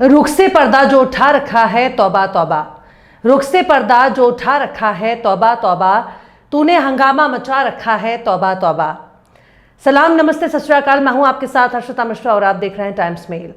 रुख से पर्दा जो उठा रखा है तौबा तौबा, रुख से पर्दा जो उठा रखा है तौबा तौबा, तूने हंगामा मचा रखा है तौबा तौबा। सलाम, नमस्ते, सत श्री अकाल। मैं हूं आपके साथ हर्षिता मिश्रा और आप देख रहे हैं टाइम्स मेल।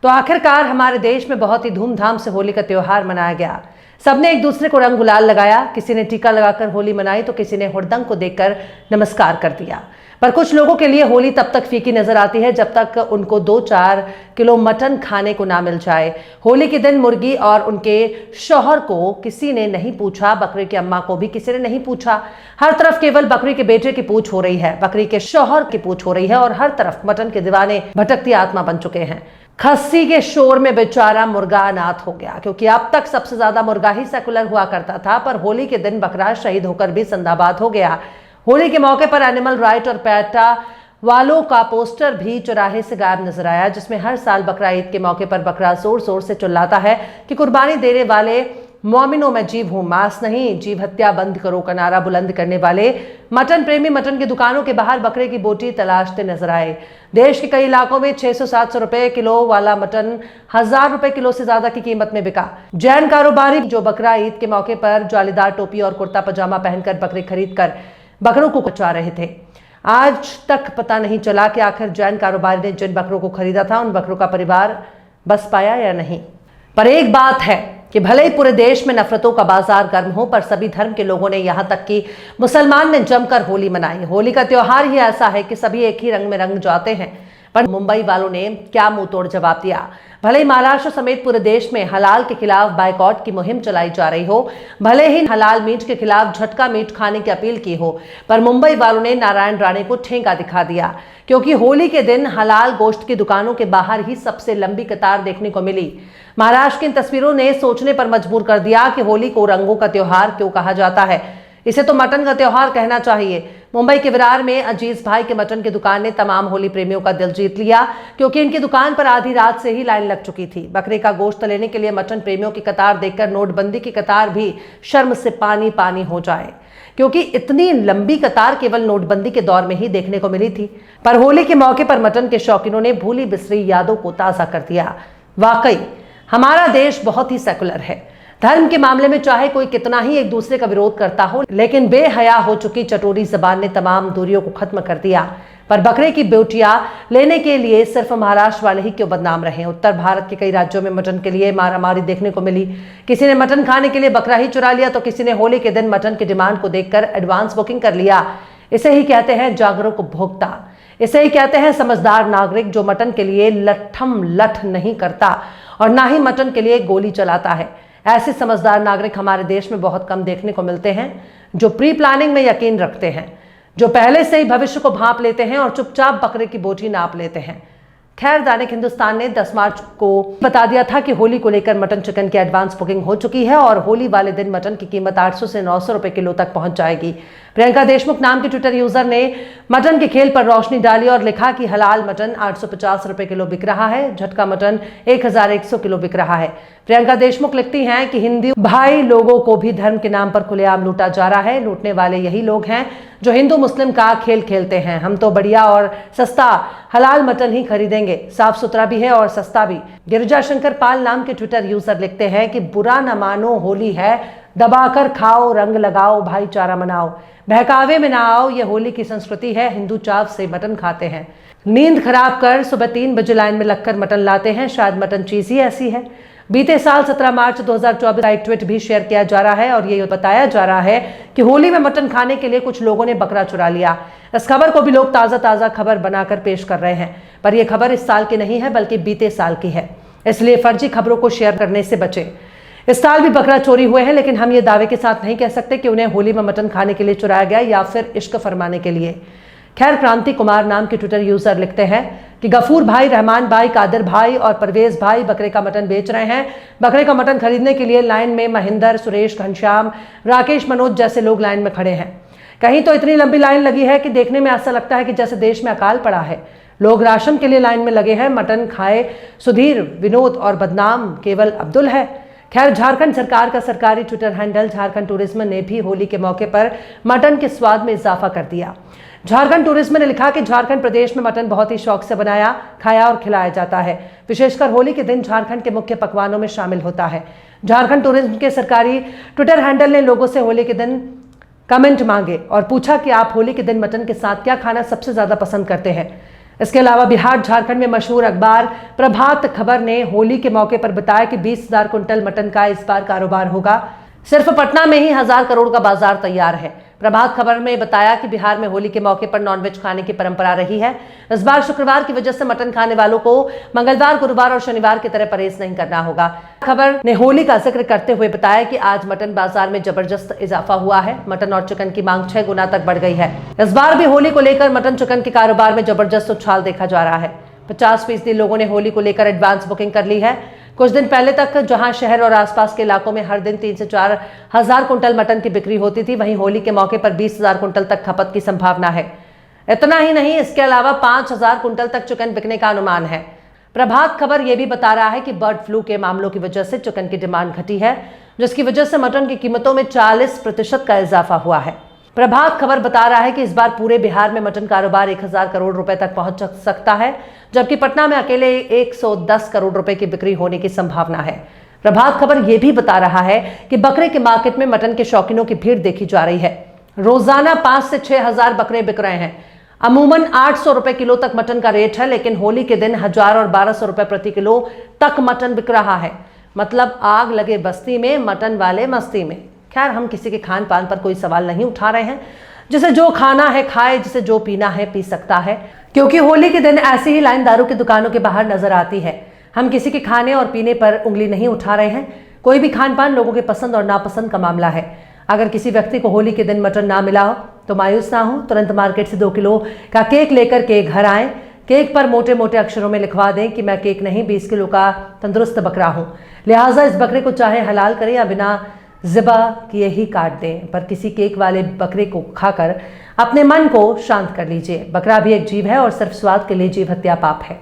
तो आखिरकार हमारे देश में बहुत ही धूमधाम से होली का त्योहार मनाया गया। सबने एक दूसरे को रंग गुलाल लगाया, किसी ने टीका लगाकर होली मनाई तो किसी ने हुड़दंग को देखकर नमस्कार कर दिया। पर कुछ लोगों के लिए होली तब तक फीकी नजर आती है जब तक उनको 2-4 किलो मटन खाने को ना मिल जाए। होली के दिन मुर्गी और उनके शौहर को किसी ने नहीं पूछा, बकरी की अम्मा को भी किसी ने नहीं पूछा। हर तरफ केवल बकरी के बेटे की पूछ हो रही है, बकरी के शौहर की पूछ हो रही है और हर तरफ मटन के दीवाने भटकती आत्मा बन चुके हैं। खस्सी के शोर में बेचारा मुर्गा अनाथ हो गया, क्योंकि अब तक सबसे ज्यादा मुर्गा ही सेकुलर हुआ करता था, पर होली के दिन बकरा शहीद होकर भी जिंदाबाद हो गया। होली के मौके पर एनिमल राइट और पैटा वालों का पोस्टर भी चौराहे से गायब नजर आया, जिसमें हर साल बकरा ईद के मौके पर बकरा जोर जोर से चिल्लाता है कि कुर्बानी देने वाले मोमिनों में जीव हूं, मांस नहीं, जीव हत्या बंद करो का नारा बुलंद करने वाले मटन प्रेमी मटन की दुकानों के बाहर बकरे की बोटी तलाशते नजर आए। देश के कई इलाकों में 600-700 रुपए किलो वाला मटन 1000 रुपए किलो से ज्यादा की कीमत में बिका। जैन कारोबारी जो बकरा ईद के मौके पर जालीदार टोपी और कुर्ता पजामा पहनकर बकरे खरीद कर बकरों को कचवा रहे थे, आज तक पता नहीं चला कि आखिर जैन कारोबारी ने जिन बकरों को खरीदा था उन बकरों का परिवार बस पाया या नहीं। पर एक बात है कि भले ही पूरे देश में नफरतों का बाजार गर्म हो, पर सभी धर्म के लोगों ने, यहां तक कि मुसलमान ने जमकर होली मनाई। होली का त्योहार ही ऐसा है कि सभी एक ही रंग में रंग जाते हैं। पर मुंबई वालों ने क्या मुंह तोड़ जवाब दिया। भले ही महाराष्ट्र समेत पूरे देश में हलाल के खिलाफ बाइकॉट की मुहिम चलाई जा रही हो, भले ही हलाल मीट के खिलाफ झटका मीट खाने की अपील की हो, पर मुंबई वालों ने नारायण राणे को ठेंगा दिखा दिया, क्योंकि होली के दिन हलाल गोश्त की दुकानों के बाहर ही सबसे लंबी कतार देखने को मिली। महाराष्ट्र की इन तस्वीरों ने सोचने पर मजबूर कर दिया कि होली को रंगों का त्योहार क्यों कहा जाता है, इसे तो मटन का त्योहार कहना चाहिए। मुंबई के विरार में अजीज भाई के मटन की दुकान ने तमाम होली प्रेमियों का दिल जीत लिया, क्योंकि इनकी दुकान पर आधी रात से ही लाइन लग चुकी थी। बकरे का गोश्त लेने के लिए मटन प्रेमियों की कतार देखकर नोटबंदी की कतार भी शर्म से पानी पानी हो जाए, क्योंकि इतनी लंबी कतार केवल नोटबंदी के दौर में ही देखने को मिली थी। पर होली के मौके पर मटन के शौकीनों ने भूली बिसरी यादों को ताजा कर दिया। वाकई हमारा देश बहुत ही सेकुलर है। धर्म के मामले में चाहे कोई कितना ही एक दूसरे का विरोध करता हो, लेकिन बेहया हो चुकी चटोरी जबान ने तमाम दूरियों को खत्म कर दिया। पर बकरे की बोटियां लेने के लिए सिर्फ महाराष्ट्र वाले ही क्यों बदनाम रहे। उत्तर भारत के कई राज्यों में मटन के लिए मारामारी देखने को मिली। किसी ने मटन खाने के लिए बकरा ही चुरा लिया तो किसी ने होली के दिन मटन की डिमांड को देखकर एडवांस बुकिंग कर लिया। इसे ही कहते हैं जागरूक उपभोक्ता, इसे ही कहते हैं समझदार नागरिक, जो मटन के लिए लठम लठ नहीं करता और ना ही मटन के लिए गोली चलाता है। ऐसे समझदार नागरिक हमारे देश में बहुत कम देखने को मिलते हैं, जो प्री प्लानिंग में यकीन रखते हैं, जो पहले से ही भविष्य को भांप लेते हैं और चुपचाप बकरे की बोटी नाप लेते हैं। खैर, दैनिक हिंदुस्तान ने 10 मार्च को बता दिया था कि होली को लेकर मटन चिकन की एडवांस बुकिंग हो चुकी है और होली वाले दिन मटन की कीमत 800 से 900 रुपए किलो तक पहुंच जाएगी। प्रियंका देशमुख नाम के ट्विटर यूजर ने मटन के खेल पर रोशनी डाली और लिखा कि हलाल मटन 850 रुपए किलो बिक रहा है, झटका मटन 1100 किलो बिक रहा है। प्रियंका देशमुख लिखती हैं कि हिंदू भाई लोगों को भी धर्म के नाम पर खुलेआम लूटा जा रहा है। लूटने वाले यही लोग हैं जो हिंदू मुस्लिम का खेल खेलते हैं। हम तो बढ़िया और सस्ता हलाल मटन ही खरीदेंगे, साफ सुथरा भी है और सस्ता भी। गिरिजा शंकर पाल नाम के ट्विटर यूजर लिखते हैं कि बुरा न मानो, होली है, दबाकर खाओ, रंग लगाओ, भाईचारा मनाओ, बहकावे में ना आओ, ये होली की संस्कृति है, हिंदू चाव से मटन खाते हैं, नींद खराब कर सुबह 3 बजे लाइन में लगकर मटन लाते हैं, शायद मटन चीज ही ऐसी है। बीते साल 17 मार्च 2024 का एक ट्वीट भी शेयर किया जा रहा है और ये बताया जा रहा है कि होली में मटन खाने के लिए कुछ लोगों ने बकरा चुरा लिया। इस खबर को भी लोग ताजा खबर बनाकर पेश कर रहे हैं, पर यह खबर इस साल की नहीं है बल्कि बीते साल की है, इसलिए फर्जी खबरों को शेयर करने से बचें। इस साल भी बकरा चोरी हुए हैं, लेकिन हम ये दावे के साथ नहीं कह सकते कि उन्हें होली में मटन खाने के लिए चुराया गया या फिर इश्क फरमाने के लिए। खैर, क्रांति कुमार नाम के ट्विटर यूजर लिखते हैं कि गफूर भाई, रहमान भाई, कादिर भाई और परवेज भाई बकरे का मटन बेच रहे हैं। बकरे का मटन खरीदने के लिए लाइन में महेंद्र, सुरेश, घनश्याम, राकेश, मनोज जैसे लोग लाइन में खड़े हैं। कहीं तो इतनी लंबी लाइन लगी है कि देखने में ऐसा लगता है कि जैसे देश में अकाल पड़ा है। लोग राशन के लिए लाइन में लगे हैं। मटन खाए सुधीर, विनोद और बदनाम केवल अब्दुल है। खैर, झारखंड सरकार का सरकारी ट्विटर हैंडल झारखंड टूरिज्म ने भी होली के मौके पर मटन के स्वाद में इजाफा कर दिया। झारखंड टूरिज्म ने लिखा कि झारखंड प्रदेश में मटन बहुत ही शौक से बनाया, खाया और खिलाया जाता है। विशेषकर होली के दिन झारखंड के मुख्य पकवानों में शामिल होता है। झारखंड टूरिज्म के सरकारी ट्विटर हैंडल ने लोगों से होली के दिन कमेंट मांगे और पूछा कि आप होली के दिन मटन के साथ क्या खाना सबसे ज्यादा पसंद करते हैं। इसके अलावा बिहार झारखंड में मशहूर अखबार प्रभात खबर ने होली के मौके पर बताया कि 20,000 कुंटल मटन का इस बार कारोबार होगा। सिर्फ पटना में ही 1,000 करोड़ का बाजार तैयार है। प्रभात खबर में बताया कि बिहार में होली के मौके पर नॉनवेज खाने की परंपरा रही है। इस बार शुक्रवार की वजह से मटन खाने वालों को मंगलवार, गुरुवार और शनिवार की तरह परहेज नहीं करना होगा। खबर ने होली का जिक्र करते हुए बताया कि आज मटन बाजार में जबरदस्त इजाफा हुआ है। मटन और चिकन की मांग 6 गुना तक बढ़ गई है। इस बार भी होली को लेकर मटन चिकन के कारोबार में जबरदस्त उछाल देखा जा रहा है। 50% लोगों ने होली को लेकर एडवांस बुकिंग कर ली है। कुछ दिन पहले तक जहां शहर और आसपास के इलाकों में हर दिन 3 से 4 हजार कुंटल मटन की बिक्री होती थी, वहीं होली के मौके पर 20,000 कुंटल तक खपत की संभावना है। इतना ही नहीं, इसके अलावा 5,000 कुंटल तक चिकन बिकने का अनुमान है। प्रभात खबर यह भी बता रहा है कि बर्ड फ्लू के मामलों की वजह से चिकन की डिमांड घटी है, जिसकी वजह से मटन की कीमतों में 40% का इजाफा हुआ है। प्रभात खबर बता रहा है कि इस बार पूरे बिहार में मटन कारोबार 1,000 करोड़ रुपए तक पहुंच सकता है, जबकि पटना में अकेले 110 करोड़ रुपए की बिक्री होने की संभावना है। प्रभात खबर यह भी बता रहा है कि बकरे के मार्केट में मटन के शौकीनों की भीड़ देखी जा रही है। रोजाना 5 से 6 हजार बकरे बिक रहे हैं। अमूमन 800 रुपए किलो तक मटन का रेट है, लेकिन होली के दिन 1,000 और 1,200 रुपए प्रति किलो तक मटन बिक रहा है। मतलब आग लगे बस्ती में, मटन वाले मस्ती में। खैर, हम किसी के खान पान पर कोई सवाल नहीं उठा रहे हैं। जिसे जो खाना है खाए, जिसे जो पीना है पी सकता है, क्योंकि होली के दिन ऐसी ही लाइन दारू की दुकानों के बाहर नजर आती है। हम किसी के खाने और पीने पर उंगली नहीं उठा रहे हैं। कोई भी खान पान लोगों के पसंद और नापसंद का मामला है। अगर किसी व्यक्ति को होली के दिन मटन ना मिला हो तो मायूस ना हो, तुरंत मार्केट से 2 किलो का केक लेकर के घर आए। केक पर मोटे मोटे अक्षरों में लिखवा दें कि मैं केक नहीं, 20 किलो का तंदुरुस्त बकरा हूं। लिहाजा इस बकरे को चाहे हलाल करें या बिना ज़िबा किए ही काट दें, पर किसी केक वाले बकरे को खाकर अपने मन को शांत कर लीजिए। बकरा भी एक जीव है और सिर्फ स्वाद के लिए जीव हत्या पाप है।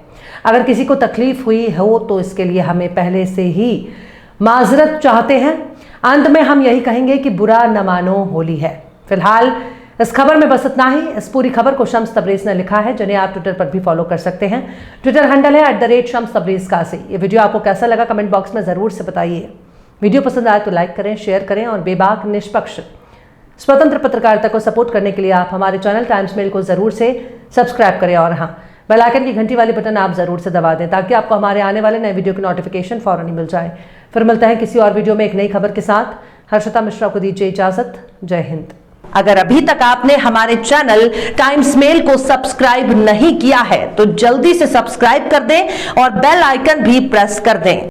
अगर किसी को तकलीफ हुई हो तो इसके लिए हमें पहले से ही माजरत चाहते हैं। अंत में हम यही कहेंगे कि बुरा न मानो, होली है। फिलहाल इस खबर में बस इतना ही। इस पूरी खबर को शम्स तबरेज़ ने लिखा है, जिन्हें आप ट्विटर पर भी फॉलो कर सकते हैं। ट्विटर हैंडल है @शम्स तबरेज़ कासी। ये वीडियो आपको कैसा लगा कमेंट बॉक्स में जरूर से बताइए। वीडियो पसंद आए तो लाइक करें, शेयर करें और बेबाक, निष्पक्ष, स्वतंत्र पत्रकारिता को सपोर्ट करने के लिए आप हमारे चैनल टाइम्स मेल को जरूर से सब्सक्राइब करें और हाँ, बेल आइकन की घंटी वाली बटन आप जरूर से दबा दें, ताकि आपको हमारे आने वाले नए वीडियो की नोटिफिकेशन फौरन ही मिल जाए। फिर मिलते हैं किसी और वीडियो में एक नई खबर के साथ। हर्षिता मिश्रा को दीजिए इजाजत। जय हिंद। अगर अभी तक आपने हमारे चैनल टाइम्स मेल को सब्सक्राइब नहीं किया है तो जल्दी से सब्सक्राइब कर दें और बेल आइकन भी प्रेस कर दें।